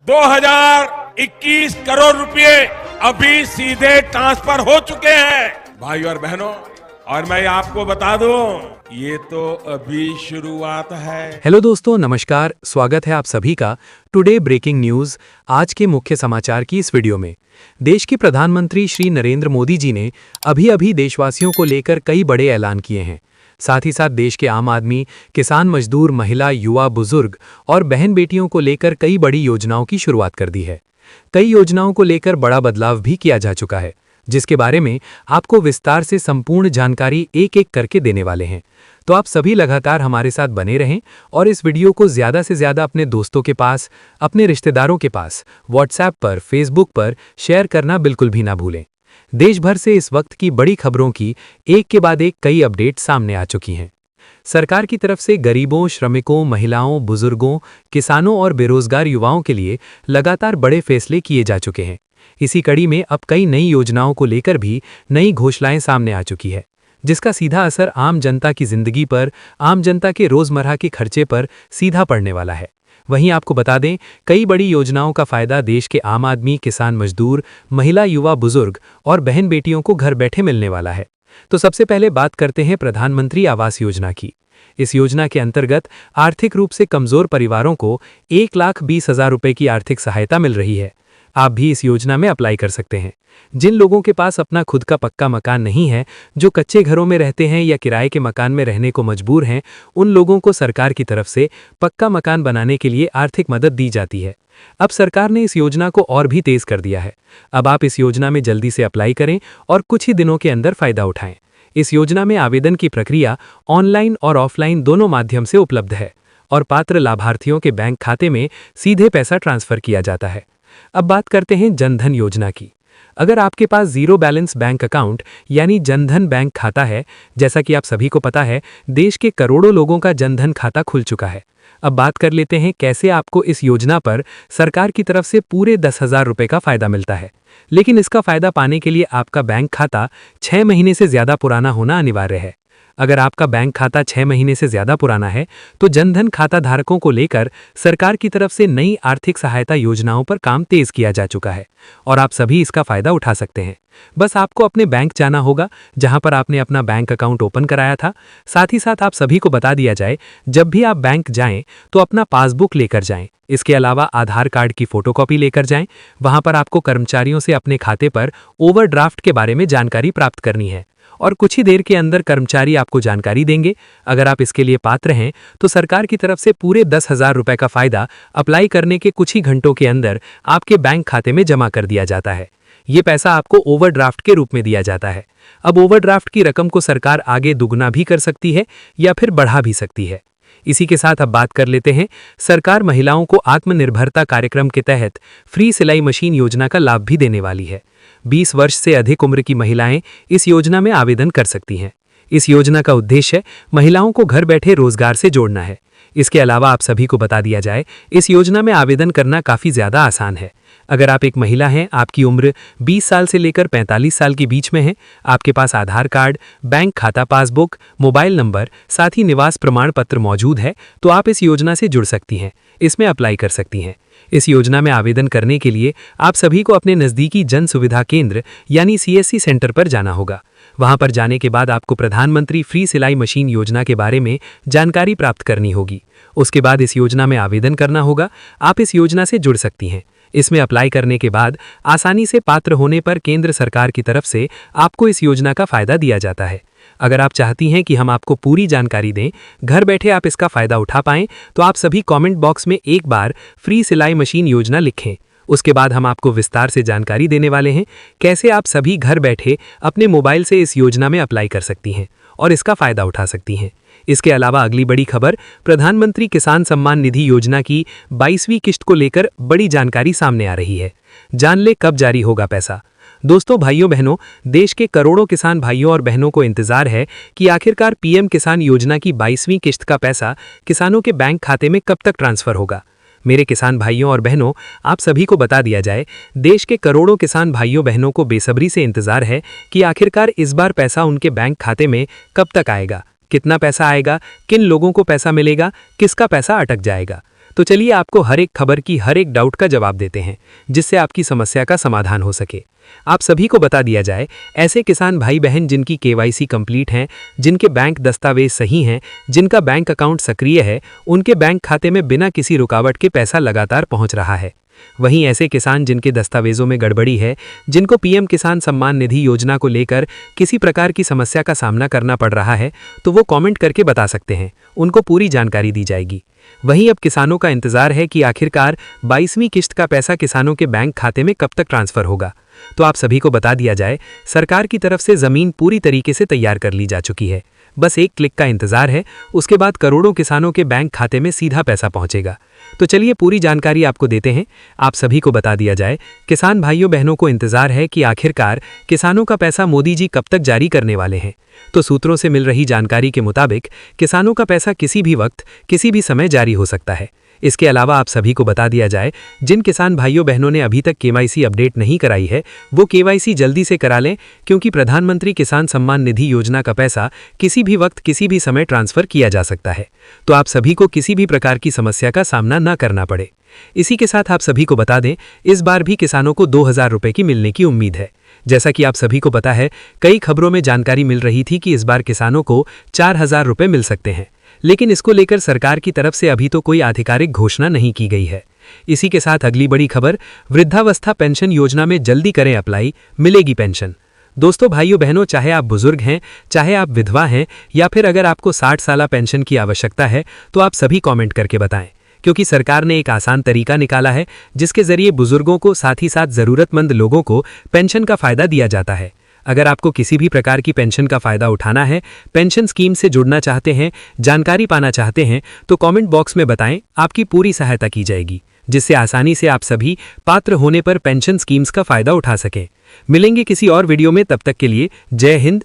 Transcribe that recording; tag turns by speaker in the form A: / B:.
A: 2021 करोड़ रुपए अभी सीधे ट्रांसफर हो चुके हैं भाई और बहनों। और मैं आपको बता दूं, ये तो अभी शुरुआत है।
B: हेलो दोस्तों, नमस्कार। स्वागत है आप सभी का टुडे ब्रेकिंग न्यूज आज के मुख्य समाचार की इस वीडियो में। देश के प्रधानमंत्री श्री नरेंद्र मोदी जी ने अभी देशवासियों को लेकर कई बड़े ऐलान किए हैं। साथ ही साथ देश के आम आदमी, किसान, मजदूर, महिला, युवा, बुजुर्ग और बहन बेटियों को लेकर कई बड़ी योजनाओं की शुरुआत कर दी है। कई योजनाओं को लेकर बड़ा बदलाव भी किया जा चुका है, जिसके बारे में आपको विस्तार से संपूर्ण जानकारी एक एक करके देने वाले हैं। तो आप सभी लगातार हमारे साथ बने रहें और इस वीडियो को ज़्यादा से ज़्यादा अपने दोस्तों के पास, अपने रिश्तेदारों के पास, व्हाट्सएप पर, फेसबुक पर शेयर करना बिल्कुल भी ना भूलें। देश भर से इस वक्त की बड़ी खबरों की एक के बाद एक कई अपडेट सामने आ चुकी हैं। सरकार की तरफ से गरीबों, श्रमिकों, महिलाओं, बुजुर्गों, किसानों और बेरोजगार युवाओं के लिए लगातार बड़े फैसले किए जा चुके हैं। इसी कड़ी में अब कई नई योजनाओं को लेकर भी नई घोषणाएं सामने आ चुकी है, जिसका सीधा असर आम जनता की जिंदगी पर, आम जनता के रोजमर्रा के खर्चे पर सीधा पड़ने वाला है। वहीं आपको बता दें, कई बड़ी योजनाओं का फायदा देश के आम आदमी, किसान, मजदूर, महिला, युवा, बुजुर्ग और बहन बेटियों को घर बैठे मिलने वाला है। तो सबसे पहले बात करते हैं प्रधानमंत्री आवास योजना की। इस योजना के अंतर्गत आर्थिक रूप से कमजोर परिवारों को 1,20,000 रुपए की आर्थिक सहायता मिल रही है। आप भी इस योजना में अप्लाई कर सकते हैं। जिन लोगों के पास अपना खुद का पक्का मकान नहीं है, जो कच्चे घरों में रहते हैं या किराए के मकान में रहने को मजबूर हैं, उन लोगों को सरकार की तरफ से पक्का मकान बनाने के लिए आर्थिक मदद दी जाती है। अब सरकार ने इस योजना को और भी तेज कर दिया है। अब आप इस योजना में जल्दी से अप्लाई करें और कुछ ही दिनों के अंदर फायदा उठाएं। इस योजना में आवेदन की प्रक्रिया ऑनलाइन और ऑफलाइन दोनों माध्यम से उपलब्ध है और पात्र लाभार्थियों के बैंक खाते में सीधे पैसा ट्रांसफर किया जाता है। अब बात करते हैं जनधन योजना की। अगर आपके पास जीरो बैलेंस बैंक अकाउंट यानी जनधन बैंक खाता है, जैसा कि आप सभी को पता है, देश के करोड़ों लोगों का जनधन खाता खुल चुका है। अब बात कर लेते हैं कैसे आपको इस योजना पर सरकार की तरफ से पूरे 10,000 रुपए का फायदा मिलता है। लेकिन इसका फायदा पाने के लिए आपका बैंक खाता 6 महीने से ज्यादा पुराना होना अनिवार्य है। अगर आपका बैंक खाता 6 महीने से ज्यादा पुराना है तो जनधन खाता धारकों को लेकर सरकार की तरफ से नई आर्थिक सहायता योजनाओं पर काम तेज किया जा चुका है और आप सभी इसका फायदा उठा सकते हैं। बस आपको अपने बैंक जाना होगा जहां पर आपने अपना बैंक अकाउंट ओपन कराया था। साथ ही साथ आप सभी को बता दिया जाए, जब भी आप बैंक जाएं तो अपना पासबुक लेकर जाएं। इसके अलावा आधार कार्ड की फोटोकॉपी लेकर जाएं। वहां पर आपको कर्मचारियों से अपने खाते पर ओवरड्राफ्ट के बारे में जानकारी प्राप्त करनी है और कुछ ही देर के अंदर कर्मचारी आपको जानकारी देंगे। अगर आप इसके लिए पात्र हैं तो सरकार की तरफ से पूरे 10,000 रुपए का फायदा अप्लाई करने के कुछ ही घंटों के अंदर आपके बैंक खाते में जमा कर दिया जाता है। ये पैसा आपको ओवरड्राफ्ट के रूप में दिया जाता है। अब ओवरड्राफ्ट की रकम को सरकार आगे दुगना भी कर सकती है या फिर बढ़ा भी सकती है। इसी के साथ अब बात कर लेते हैं, सरकार महिलाओं को आत्मनिर्भरता कार्यक्रम के तहत फ्री सिलाई मशीन योजना का लाभ भी देने वाली है। 20 वर्ष से अधिक उम्र की महिलाएं इस योजना में आवेदन कर सकती हैं। इस योजना का उद्देश्य महिलाओं को घर बैठे रोजगार से जोड़ना है। इसके अलावा आप सभी को बता दिया जाए, इस योजना में आवेदन करना काफ़ी ज़्यादा आसान है। अगर आप एक महिला हैं, आपकी उम्र 20 साल से लेकर 45 साल के बीच में है, आपके पास आधार कार्ड, बैंक खाता पासबुक, मोबाइल नंबर, साथ ही निवास प्रमाण पत्र मौजूद है, तो आप इस योजना से जुड़ सकती हैं, इसमें अप्लाई कर सकती हैं। इस योजना में आवेदन करने के लिए आप सभी को अपने नज़दीकी जन सुविधा केंद्र यानी CSC सेंटर पर जाना होगा। वहां पर जाने के बाद आपको प्रधानमंत्री फ्री सिलाई मशीन योजना के बारे में जानकारी प्राप्त करनी होगी। उसके बाद इस योजना में आवेदन करना होगा। आप इस योजना से जुड़ सकती हैं। इसमें अप्लाई करने के बाद आसानी से पात्र होने पर केंद्र सरकार की तरफ से आपको इस योजना का फायदा दिया जाता है। अगर आप चाहती हैं कि हम आपको पूरी जानकारी दें, घर बैठे आप इसका फायदा उठा पाएं, तो आप सभी कमेंट बॉक्स में एक बार फ्री सिलाई मशीन योजना लिखें। उसके बाद हम आपको विस्तार से जानकारी देने वाले हैं कैसे आप सभी घर बैठे अपने मोबाइल से इस योजना में अप्लाई कर सकती हैं और इसका फायदा उठा सकती हैं। इसके अलावा अगली बड़ी खबर, प्रधानमंत्री किसान सम्मान निधि योजना की 22वीं किश्त को लेकर बड़ी जानकारी सामने आ रही है। जान ले कब जारी होगा पैसा। दोस्तों, भाइयों बहनों, देश के करोड़ों किसान भाइयों और बहनों को इंतजार है कि आखिरकार PM किसान योजना की 22वीं किश्त का पैसा किसानों के बैंक खाते में कब तक ट्रांसफर होगा। मेरे किसान भाइयों और बहनों, आप सभी को बता दिया जाए, देश के करोड़ों किसान भाइयों बहनों को बेसब्री से इंतजार है कि आखिरकार इस बार पैसा उनके बैंक खाते में कब तक आएगा, कितना पैसा आएगा, किन लोगों को पैसा मिलेगा, किसका पैसा अटक जाएगा। तो चलिए आपको हर एक खबर की हर एक डाउट का जवाब देते हैं, जिससे आपकी समस्या का समाधान हो सके। आप सभी को बता दिया जाए, ऐसे किसान भाई बहन जिनकी केवाईसी कंप्लीट हैं, जिनके बैंक दस्तावेज सही हैं, जिनका बैंक अकाउंट सक्रिय है, उनके बैंक खाते में बिना किसी रुकावट के पैसा लगातार पहुंच रहा है। वहीं ऐसे किसान जिनके दस्तावेजों में गड़बड़ी है, जिनको पीएम किसान सम्मान निधि योजना को लेकर किसी प्रकार की समस्या का सामना करना पड़ रहा है, तो वो कमेंट करके बता सकते हैं, उनको पूरी जानकारी दी जाएगी। वहीं अब किसानों का इंतजार है कि आखिरकार 22वीं किश्त का पैसा किसानों के बैंक खाते में कब तक ट्रांसफर होगा। तो आप सभी को बता दिया जाए, सरकार की तरफ से जमीन पूरी तरीके से तैयार कर ली जा चुकी है। बस एक क्लिक का इंतजार है, उसके बाद करोड़ों किसानों के बैंक खाते में सीधा पैसा पहुंचेगा। तो चलिए पूरी जानकारी आपको देते हैं। आप सभी को बता दिया जाए, किसान भाइयों बहनों को इंतजार है कि आखिरकार किसानों का पैसा मोदी जी कब तक जारी करने वाले हैं। तो सूत्रों से मिल रही जानकारी के मुताबिक किसानों का पैसा किसी भी वक्त किसी भी समय जारी हो सकता है। इसके अलावा आप सभी को बता दिया जाए, जिन किसान भाइयों बहनों ने अभी तक केवाईसी अपडेट नहीं कराई है, वो केवाईसी जल्दी से करा लें, क्योंकि प्रधानमंत्री किसान सम्मान निधि योजना का पैसा किसी भी वक्त किसी भी समय ट्रांसफर किया जा सकता है। तो आप सभी को किसी भी प्रकार की समस्या का सामना न करना पड़े। इसी के साथ आप सभी को बता दें, इस बार भी किसानों को 2000 रुपये की मिलने की उम्मीद है। जैसा कि आप सभी को पता है, कई खबरों में जानकारी मिल रही थी कि इस बार किसानों को 4000 रुपये मिल सकते हैं, लेकिन इसको लेकर सरकार की तरफ से अभी तो कोई आधिकारिक घोषणा नहीं की गई है। इसी के साथ अगली बड़ी खबर, वृद्धावस्था पेंशन योजना में जल्दी करें अप्लाई, मिलेगी पेंशन। दोस्तों भाइयों बहनों, चाहे आप बुजुर्ग हैं, चाहे आप विधवा हैं, या फिर अगर आपको 60 साल पेंशन की आवश्यकता है, तो आप सभी कमेंट करके बताएं, क्योंकि सरकार ने एक आसान तरीका निकाला है, जिसके जरिए बुजुर्गों को साथ ही साथ जरूरतमंद लोगों को पेंशन का फायदा दिया जाता है। अगर आपको किसी भी प्रकार की पेंशन का फायदा उठाना है, पेंशन स्कीम से जुड़ना चाहते हैं, जानकारी पाना चाहते हैं, तो कमेंट बॉक्स में बताएं, आपकी पूरी सहायता की जाएगी, जिससे आसानी से आप सभी पात्र होने पर पेंशन स्कीम्स का फायदा उठा सकें। मिलेंगे किसी और वीडियो में, तब तक के लिए जय हिंद।